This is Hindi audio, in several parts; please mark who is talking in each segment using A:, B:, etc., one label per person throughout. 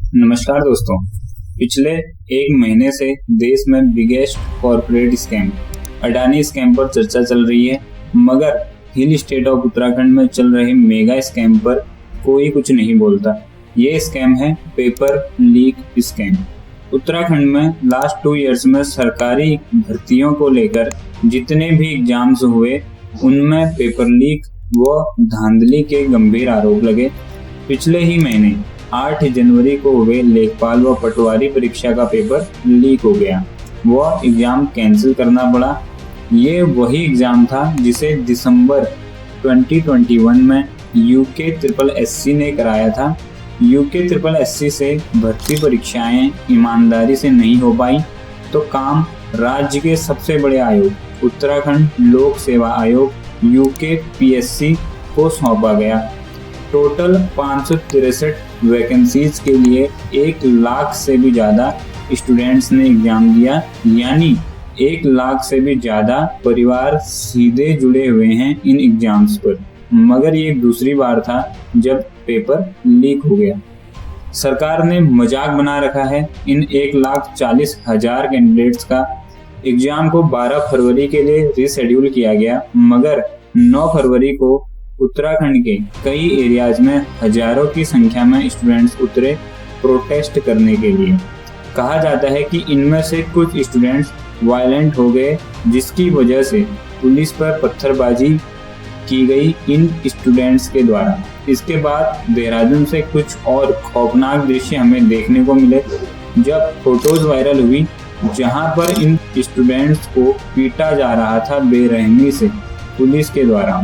A: नमस्कार दोस्तों। पिछले एक महीने से देश में biggest corporate scam Adani scam पर चर्चा चल रही है, मगर हिल स्टेट ऑफ उत्तराखंड में चल रहे मेगा स्कैम पर कोई कुछ नहीं बोलता। ये स्कैम है पेपर लीक स्कैम। उत्तराखंड में लास्ट 2 इयर्स में सरकारी भर्तियों को लेकर जितने भी एग्जाम्स हुए उनमें पेपर लीक व धांधली के गंभीर आरोप लगे। पिछले ही महीने 8 जनवरी को हुए लेखपाल व पटवारी परीक्षा का पेपर लीक हो गया। वह एग्जाम कैंसिल करना पड़ा। ये वही एग्जाम था जिसे दिसंबर 2021 में यूके ट्रिपल एससी ने कराया था। यूके ट्रिपल एससी से भर्ती परीक्षाएं ईमानदारी से नहीं हो पाई तो काम राज्य के सबसे बड़े आयोग उत्तराखंड लोक सेवा आयोग यूके पीएससी को सौंपा गया। टोटल 563 वैकेंसीज के लिए 1 लाख से भी ज़्यादा स्टूडेंट्स ने एग्जाम दिया, यानी 1 लाख से भी ज़्यादा परिवार सीधे जुड़े हुए हैं इन एग्जाम्स पर। मगर ये दूसरी बार था जब पेपर लीक हो गया। सरकार ने मजाक बना रखा है इन 1,40,000 कैंडिडेट्स का। एग्जाम को 12 फरवरी के लिए रीशेड्यूल किया गया, मगर 9 फरवरी को उत्तराखंड के कई एरियाज में हजारों की संख्या में स्टूडेंट्स उतरे प्रोटेस्ट करने के लिए। कहा जाता है कि इनमें से कुछ स्टूडेंट्स वायलेंट हो गए, जिसकी वजह से पुलिस पर पत्थरबाजी की गई इन स्टूडेंट्स के द्वारा। इसके बाद देहरादून से कुछ और खौफनाक दृश्य हमें देखने को मिले जब फोटोज वायरल हुई, जहां पर इन स्टूडेंट्स को पीटा जा रहा था बेरहमी से पुलिस के द्वारा।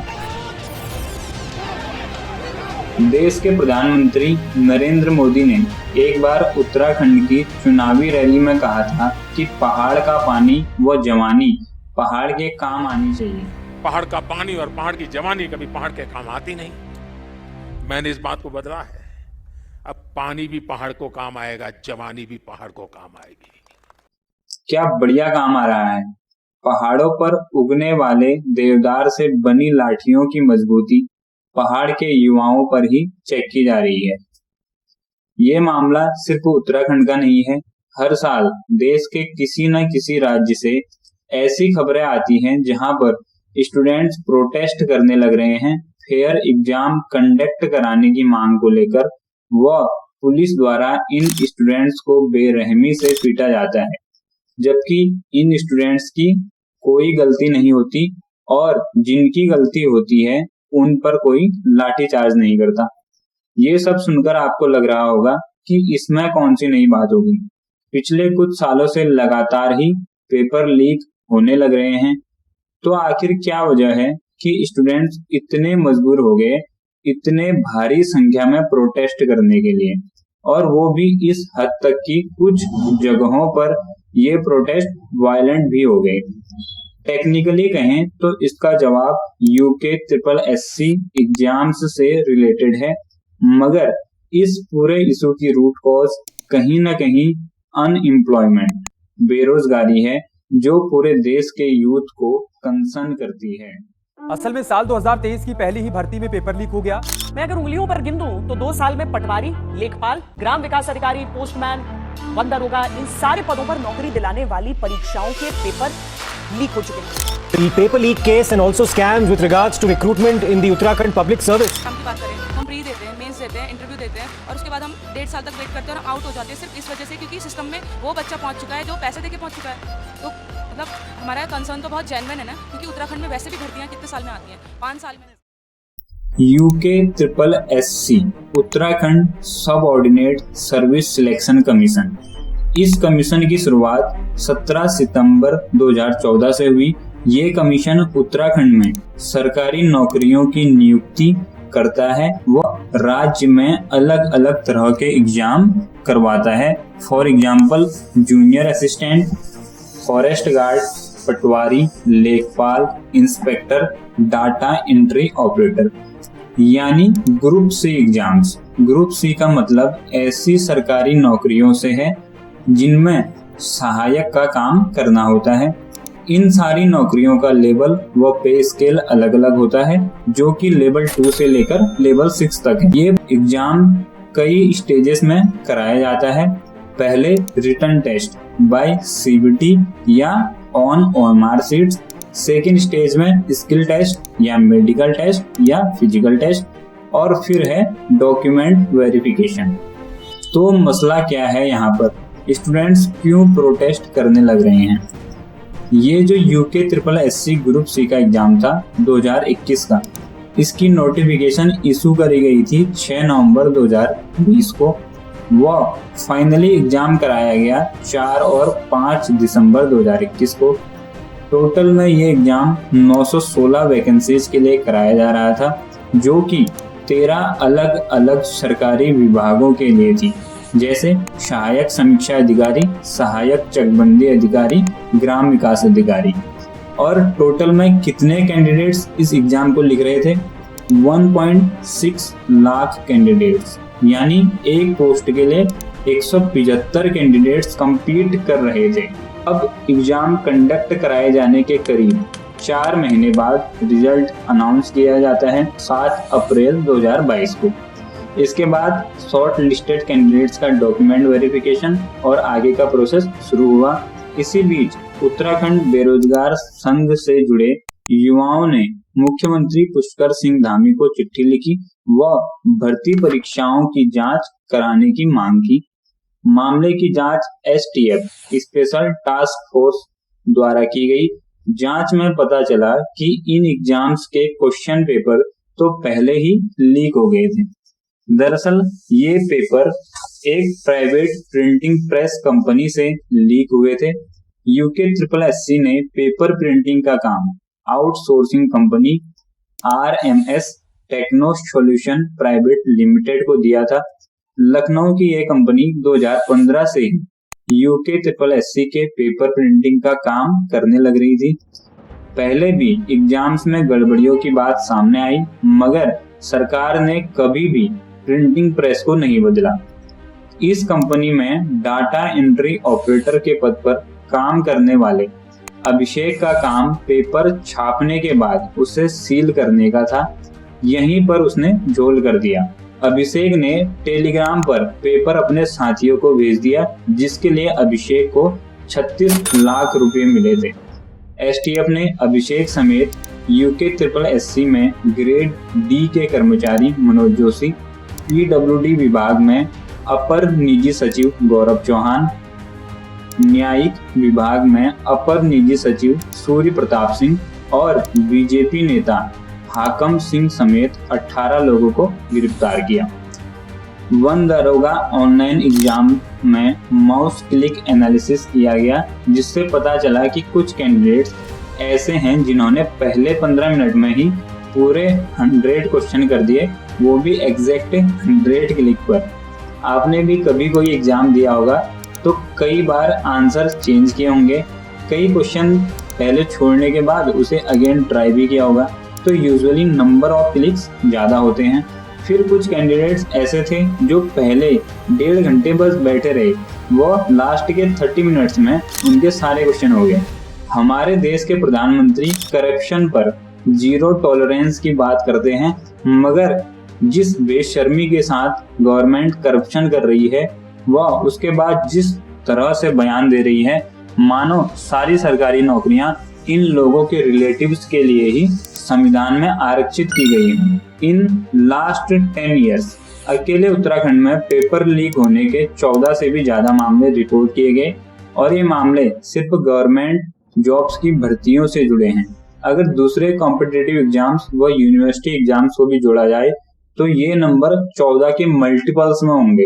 A: देश के प्रधानमंत्री नरेंद्र मोदी ने एक बार उत्तराखंड की चुनावी रैली में कहा था कि पहाड़ का पानी व जवानी पहाड़ के काम आनी चाहिए।
B: पहाड़ का पानी और पहाड़ की जवानी कभी पहाड़ के काम आती नहीं। मैंने इस बात को बदला है। अब पानी भी पहाड़ को काम आएगा, जवानी भी पहाड़ को काम आएगी।
A: क्या बढ़िया काम आ रहा है। पहाड़ों पर उगने वाले देवदार से बनी लाठियों की मजबूती पहाड़ के युवाओं पर ही चेक की जा रही है। ये मामला सिर्फ उत्तराखंड का नहीं है। हर साल देश के किसी न किसी राज्य से ऐसी खबरें आती हैं जहां पर स्टूडेंट्स प्रोटेस्ट करने लग रहे हैं फेयर एग्जाम कंडक्ट कराने की मांग को लेकर, व पुलिस द्वारा इन स्टूडेंट्स को बेरहमी से पीटा जाता है, जबकि इन स्टूडेंट्स की कोई गलती नहीं होती और जिनकी गलती होती है उन पर कोई लाठीचार्ज नहीं करता। ये सब सुनकर आपको लग रहा होगा कि इसमें कौन सी नई बात होगी। पिछले कुछ सालों से लगातार ही पेपर लीक होने लग रहे हैं, तो आखिर क्या वजह है कि स्टूडेंट्स इतने मजबूर हो गए इतने भारी संख्या में प्रोटेस्ट करने के लिए, और वो भी इस हद तक कि कुछ जगहों पर ये प्रोटेस्ट वायलेंट भी हो गए। टेक्निकली कहें तो इसका जवाब यूके ट्रिपल एससी एग्जाम्स से रिलेटेड है, मगर इस पूरे इशू की रूट कॉज कहीं ना कहीं अनएम्प्लॉयमेंट बेरोजगारी है, जो पूरे देश के यूथ को कंसर्न करती है।
C: असल में साल 2023 की पहली ही भर्ती में पेपर लीक हो गया।
D: मैं अगर उंगलियों पर गिन दूं तो 2 साल में पटवारी, लेखपाल, ग्राम विकास अधिकारी, पोस्टमैन, वन दरोगा, इन सारे पदों पर नौकरी दिलाने वाली परीक्षाओं के पेपर लीक हो चुके हैं।
C: The paper leak case and also scams with regards to recruitment in the Uttarakhand public service.
E: हम की बात करें, हम प्री देते हैं, मेंस देते हैं, इंटरव्यू देते हैं और उसके बाद हम 1.5 साल तक वेट करते हैं और आउट हो जाते हैं सिर्फ इस वजह से क्योंकि सिस्टम में वो बच्चा पहुंच चुका है जो पैसे देके पहुंच चुका है। तो मतलब हमारा कंसर्न तो बहुत जेन्युइन है ना, क्योंकि उत्तराखंड में वैसे भी भर्तियां कितने साल में आती हैं, 5 साल में।
A: यूके ट्रिपल एससी उत्तराखंड सब ऑर्डिनेट सर्विस सिलेक्शन कमीशन। इस कमीशन की शुरुआत 17 सितंबर 2014 से हुई। ये कमीशन उत्तराखंड में सरकारी नौकरियों की नियुक्ति करता है, वो राज्य में अलग अलग तरह के एग्जाम करवाता है। For example junior assistant, forest guard, patwari, lekhpal, inspector, data entry operator, यानी group C exams. Group C का मतलब ऐसी सरकारी नौकरियों से है जिनमें सहायक का काम करना होता है। इन सारी नौकरियों का लेवल व पे स्केल अलग अलग होता है, जो कि लेवल 2 से लेकर लेवल 6 तक है। ये एग्जाम कई स्टेजेस में कराया जाता है। पहले रिटन टेस्ट बाय सीबीटी या on OMR sheets, second stage में स्किल टेस्ट या मेडिकल टेस्ट या फिजिकल टेस्ट, और फिर है डॉक्यूमेंट वेरिफिकेशन। तो मसला क्या है यहाँ पर, स्टूडेंट्स क्यों प्रोटेस्ट करने लग रहे हैं? ये जो यूके SSSC ग्रुप सी का एग्जाम था 2021 का, इसकी नोटिफिकेशन इशू करी गई थी 6 नवंबर 2020 को। वह फाइनली एग्जाम कराया गया 4 और 5 दिसंबर 2021 को। टोटल में ये एग्जाम 916 वैकेंसीज के लिए कराया जा रहा था, जो कि 13 अलग अलग सरकारी विभागों के लिए थी, जैसे सहायक समीक्षा अधिकारी, सहायक चकबंदी अधिकारी, ग्राम विकास अधिकारी। और टोटल में कितने कैंडिडेट्स इस एग्जाम को लिख रहे थे? 1.6 लाख कैंडिडेट्स, यानी एक पोस्ट के लिए 175 कैंडिडेट्स compete कर रहे थे। अब एग्जाम कंडक्ट कराए जाने के करीब 4 महीने बाद रिजल्ट अनाउंस किया जाता है 7 अप्रैल 2022 को। इसके बाद शॉर्ट लिस्टेड कैंडिडेट्स का डॉक्यूमेंट वेरिफिकेशन और आगे का प्रोसेस शुरू हुआ। इसी बीच उत्तराखंड बेरोजगार संघ से जुड़े युवाओं ने मुख्यमंत्री पुष्कर सिंह धामी को चिट्ठी लिखी व भर्ती परीक्षाओं की जांच कराने की मांग की। मामले की जांच STF स्पेशल टास्क फोर्स द्वारा की गई। जांच में पता चला कि इन एग्जाम्स के क्वेश्चन पेपर तो पहले ही लीक हो गए थे। दरअसल ये पेपर एक प्राइवेट प्रिंटिंग प्रेस कंपनी से लीक हुए थे। यूके SSSC ने पेपर प्रिंटिंग का काम outsourcing company RMS techno solution private limited को दिया था। लखनऊ की यह कंपनी 2015 से यूके SSSC के पेपर प्रिंटिंग का काम करने लग रही थी। पहले भी एग्जाम्स में गड़बड़ियों की बात सामने आई, मगर सरकार ने कभी भी प्रिंटिंग प्रेस को नहीं बदला। इस कंपनी में डाटा एंट्री ऑपरेटर के पद पर काम करने वाले अभिषेक का काम पेपर छापने के बाद उसे सील करने का था। यहीं पर उसने झोल कर दिया। अभिषेक ने टेलीग्राम पर पेपर अपने साथियों को भेज दिया, जिसके लिए अभिषेक को 36 लाख रुपए मिले थे। STF ने अभिषेक समेत यूके SSSC में ग्रेड D के कर्मचारी मनोज जोशी, PWD विभाग में अपर निजी सचिव गौरव चौहान, न्यायिक विभाग में अपर निजी सचिव सूर्य प्रताप सिंह और बीजेपी नेता हाकम सिंह समेत 18 लोगों को गिरफ्तार किया। वन दरोगा ऑनलाइन एग्जाम में माउस क्लिक एनालिसिस किया गया, जिससे पता चला कि कुछ कैंडिडेट्स ऐसे हैं जिन्होंने पहले 15 मिनट में ही पूरे 100 क्वेश्चन कर दिए, वो भी एग्जैक्ट 100 क्लिक पर। आपने भी कभी कोई एग्जाम दिया होगा तो कई बार आंसर चेंज किए होंगे, कई क्वेश्चन पहले छोड़ने के बाद उसे अगेन ट्राई भी किया होगा, तो यूजुअली नंबर ऑफ क्लिक्स ज़्यादा होते हैं। फिर कुछ कैंडिडेट्स ऐसे थे जो पहले 1.5 घंटे बस बैठे रहे, वो लास्ट के 30 मिनट्स में उनके सारे क्वेश्चन हो गए। हमारे देश के प्रधानमंत्री करप्शन पर जीरो टॉलरेंस की बात करते हैं, मगर जिस बेशर्मी के साथ गवर्नमेंट करप्शन कर रही है वह उसके बाद जिस तरह से बयान दे रही है, मानो सारी सरकारी नौकरियां इन लोगों के रिलेटिव्स के लिए ही संविधान में आरक्षित की गई हैं। इन लास्ट 10 ईयर्स अकेले उत्तराखंड में पेपर लीक होने के 14 से भी ज्यादा मामले रिपोर्ट किए गए, और ये मामले सिर्फ गवर्नमेंट जॉब्स की भर्तियों से जुड़े हैं। अगर दूसरे कॉम्पिटिटिव एग्जाम्स व यूनिवर्सिटी एग्जाम्स को भी जोड़ा जाए तो ये नंबर 14 के मल्टीपल्स में होंगे।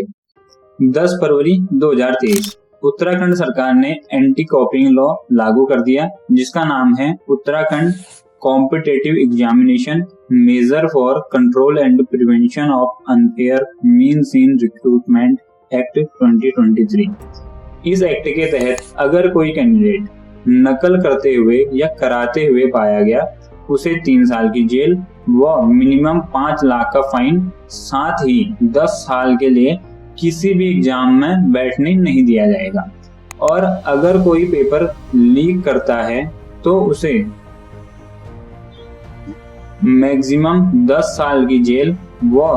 A: 10 फरवरी 2023 उत्तराखंड सरकार ने एंटी कॉपीइंग लॉ लागू कर दिया, जिसका नाम है Uttarakhand competitive examination measure for control and prevention of unfair means in recruitment act 2023। इस एक्ट के तहत अगर कोई कैंडिडेट नकल करते हुए या कराते हुए पाया गया, उसे 3 साल की जेल व मिनिमम 5 लाख का फाइन, साथ ही 10 साल के लिए किसी भी एग्जाम में बैठने नहीं दिया जाएगा। और अगर कोई पेपर लीक करता है तो उसे मैक्सिमम 10 साल की जेल व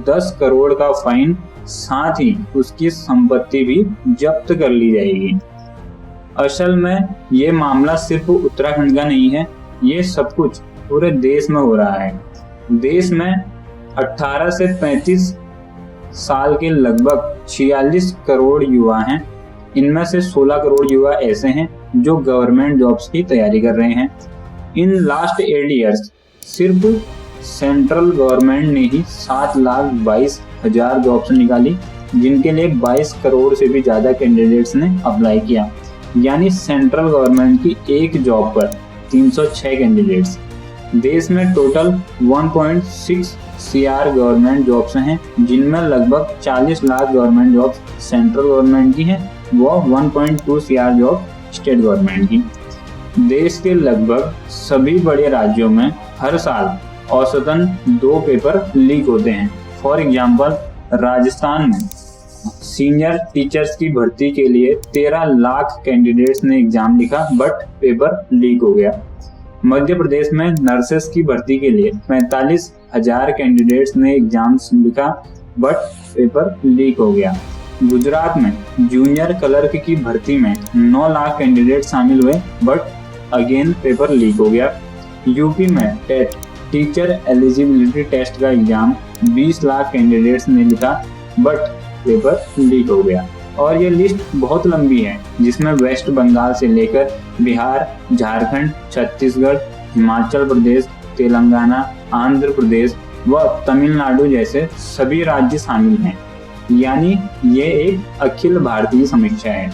A: 10 करोड़ का फाइन, साथ ही उसकी संपत्ति भी जब्त कर ली जाएगी। असल में ये मामला सिर्फ उत्तराखंड का नहीं है, ये सब कुछ पूरे देश में हो रहा है। देश में 18 से 35 साल के लगभग 46 करोड़ युवा हैं। इनमें से 16 करोड़ युवा ऐसे हैं जो गवर्नमेंट जॉब्स की तैयारी कर रहे हैं। इन लास्ट 8 ईयर्स सिर्फ सेंट्रल गवर्नमेंट ने ही 7,22,000 जॉब्स निकाली, जिनके लिए 22 करोड़ से भी ज्यादा कैंडिडेट्स ने अप्लाई किया। यानी सेंट्रल गवर्नमेंट की एक जॉब पर 306 कैंडिडेट्स। देश में टोटल 1.6 CR गवर्नमेंट जॉब्स हैं, जिनमें लगभग 40 lakh government jobs central government की हैं व 1.2 CR जॉब स्टेट गवर्नमेंट की। देश के लगभग सभी बड़े राज्यों में हर साल औसतन 2 पेपर लीक होते हैं। फॉर एग्जाम्पल, राजस्थान में सीनियर टीचर्स की भर्ती के लिए 13 लाख कैंडिडेट्स ने एग्जाम लिखा बट पेपर लीक हो गया। मध्य प्रदेश में नर्सेस की भर्ती के लिए 45,000 कैंडिडेट्स ने एग्जाम्स लिखा बट पेपर लीक हो गया। गुजरात में जूनियर क्लर्क की भर्ती में 9 लाख कैंडिडेट शामिल हुए बट अगेन पेपर लीक हो गया। यूपी में टेट टीचर एलिजिबिलिटी टेस्ट का एग्जाम 20 लाख कैंडिडेट्स ने लिखा बट पेपर लीक हो गया। और ये लिस्ट बहुत लंबी है, जिसमें वेस्ट बंगाल से लेकर बिहार, झारखंड, छत्तीसगढ़, हिमाचल प्रदेश, तेलंगाना, आंध्र प्रदेश व तमिलनाडु जैसे सभी राज्य शामिल हैं। यानी ये एक अखिल भारतीय समीक्षा है।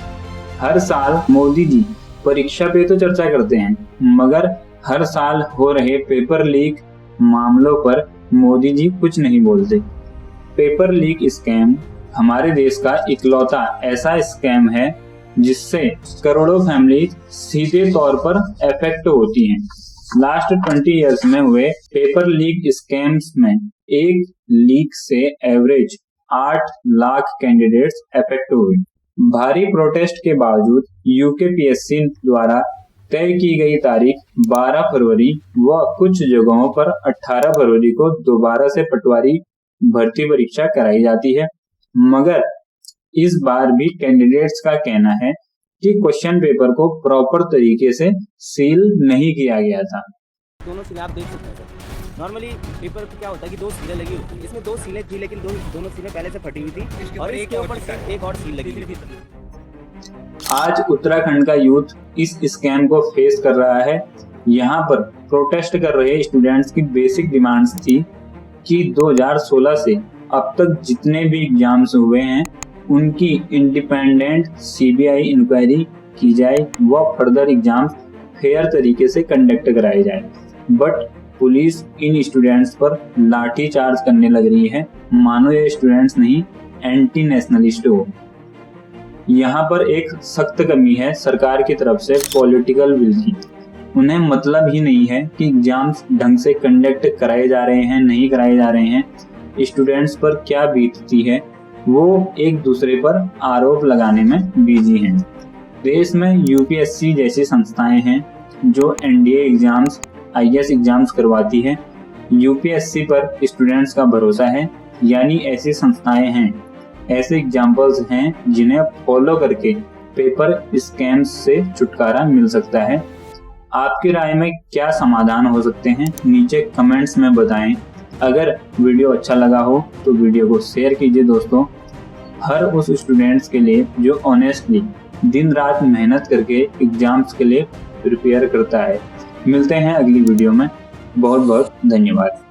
A: हर साल मोदी जी परीक्षा पे तो चर्चा करते हैं, मगर हर साल हो रहे पेपर लीक मामलों पर मोदी जी कुछ नहीं बोलते। पेपर लीक स्कैम हमारे देश का इकलौता ऐसा स्कैम है जिससे करोड़ों फैमिली सीधे तौर पर अफेक्ट होती हैं। लास्ट 20 इयर्स में हुए पेपर लीक स्कैम्स में एक लीक से एवरेज 8 लाख कैंडिडेट्स अफेक्ट हुए। भारी प्रोटेस्ट के बावजूद यूकेपीएससी द्वारा तय की गई तारीख 12 फरवरी व कुछ जगहों पर 18 फरवरी को दोबारा से पटवारी भर्ती परीक्षा कराई जाती है, मगर इस बार भी कैंडिडेट्स का कहना है कि क्वेश्चन पेपर को प्रॉपर तरीके से सील नहीं किया गया था।
F: दोनों सीलें आप देख सकते हैं सर। नॉर्मली पेपर पे क्या होता है कि 2 सीलें लगी होती है, इसमें 2 सीलें थी लेकिन दोनों सीलें पहले से फटी हुई थी और एक के ऊपर एक और सील लगी हुई थी।
A: आज उत्तराखंड का यूथ इस स्कैम को फेस कर रहा है। यहाँ पर प्रोटेस्ट कर रहे स्टूडेंट्स की बेसिक डिमांड्स थी कि 2016 से अब तक जितने भी एग्जाम्स हुए हैं उनकी इंडिपेंडेंट CBI इंक्वायरी की जाए व फर्दर एग्जाम्स फेयर तरीके से कंडक्ट कराए जाए। बट पुलिस इन स्टूडेंट्स पर लाठी चार्ज करने लग रही है, मानो ये स्टूडेंट्स नहीं एंटी नेशनलिस्ट हो। यहाँ पर एक सख्त कमी है सरकार की तरफ से पॉलिटिकल विल की। उन्हें मतलब ही नहीं है कि एग्जाम्स ढंग से कंडक्ट कराए जा रहे हैं नहीं कराए जा रहे हैं, स्टूडेंट्स पर क्या बीतती है, वो एक दूसरे पर आरोप लगाने में बिजी हैं। देश में यूपीएससी जैसी संस्थाएं हैं जो NDA एग्जाम्स, IAS एग्जाम्स करवाती है। यूपीएससी पर स्टूडेंट्स का भरोसा है, यानी ऐसी संस्थाएं हैं, ऐसे एग्जाम्पल्स हैं जिन्हें फॉलो करके पेपर स्कैम्स से छुटकारा मिल सकता है। आपकी राय में क्या समाधान हो सकते हैं, नीचे कमेंट्स में बताएं। अगर वीडियो अच्छा लगा हो तो वीडियो को शेयर कीजिए दोस्तों, हर उस स्टूडेंट्स के लिए जो ऑनेस्टली दिन रात मेहनत करके एग्जाम्स के लिए प्रिपेयर करता है। मिलते हैं अगली वीडियो में। बहुत बहुत धन्यवाद।